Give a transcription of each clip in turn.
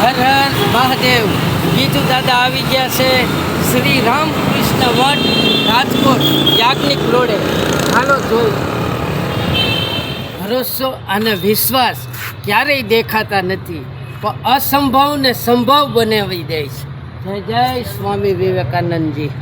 હર હર મહાદેવ. ગીતુ દાદા આવી ગયા છે શ્રી રામકૃષ્ણ મઠ રાજકોટ યાજ્ઞિક રોડે. હાલો જોઈ. ભરોસો અને વિશ્વાસ ક્યારેય દેખાતા નથી, પણ અસંભવને સંભવ બનાવી દે છે. જય જય સ્વામી વિવેકાનંદજી.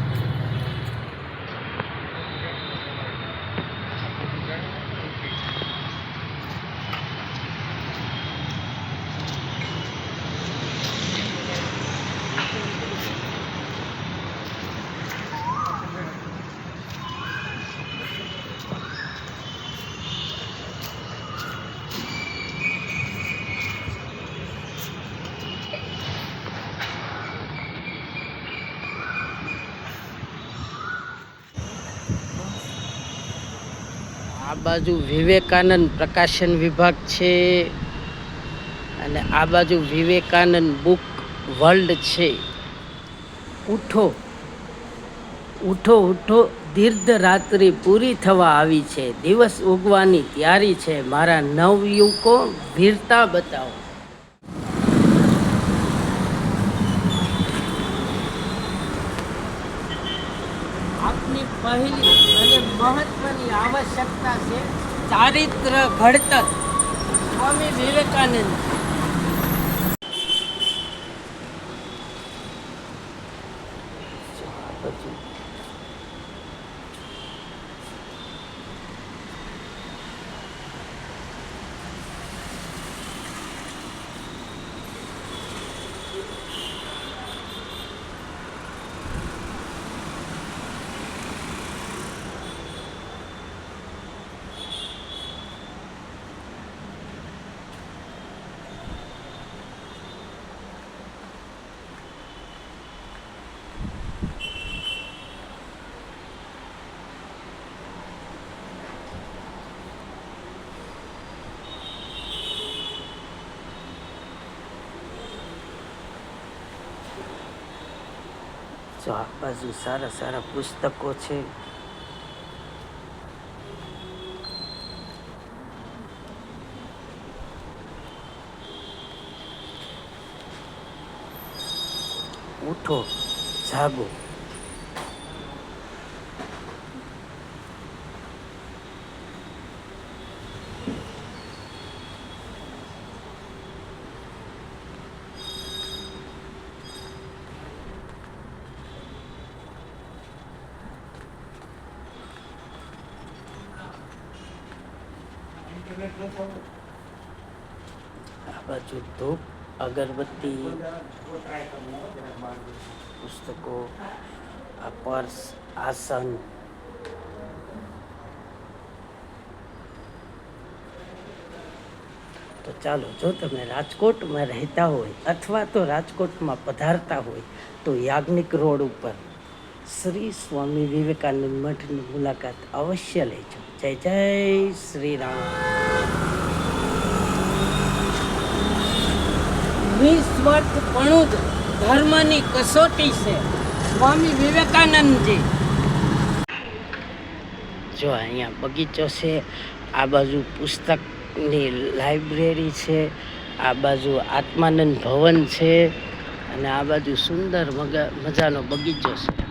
આ બાજુ વિવેકાનંદ પ્રકાશન વિભાગ છે અને આ બાજુ વિવેકાનંદ બુક વર્લ્ડ છે. ઉઠો ઉઠો ઉઠો, દીર્ઘ રાત્રિ પૂરી થવા આવી છે, દિવસ ઉગવાની તૈયારી છે, મારા નવયુવકો વીરતા બતાવો. આપની પહેલી અને મહત્વની આવશ્યકતા છે ચારિત્ર ઘડતર. સ્વામી વિવેકાનંદ. જો આ બાજુ સારા સારા પુસ્તકો છે. ઉઠો, જાગો. આ બાજુ ધૂપ, અગરબત્તી, પુસ્તકો, આ પર્સ, આસન. તો ચાલો, જો તમે રાજકોટમાં રહેતા હોય અથવા તો રાજકોટમાં પધારતા હોય તો યાજ્ઞિક રોડ ઉપર શ્રી સ્વામી વિવેકાનંદ મઠની મુલાકાત અવશ્ય લેજો. જય જય શ્રી રામ. નિસ્વાર્થપણું જ ધર્મની કસોટી છે. સ્વામી વિવેકાનંદજી. જો અહીંયા બગીચો છે, આ બાજુ પુસ્તકની લાઇબ્રેરી છે, આ બાજુ આત્માનંદ ભવન છે અને આ બાજુ સુંદર મજાનો બગીચો છે.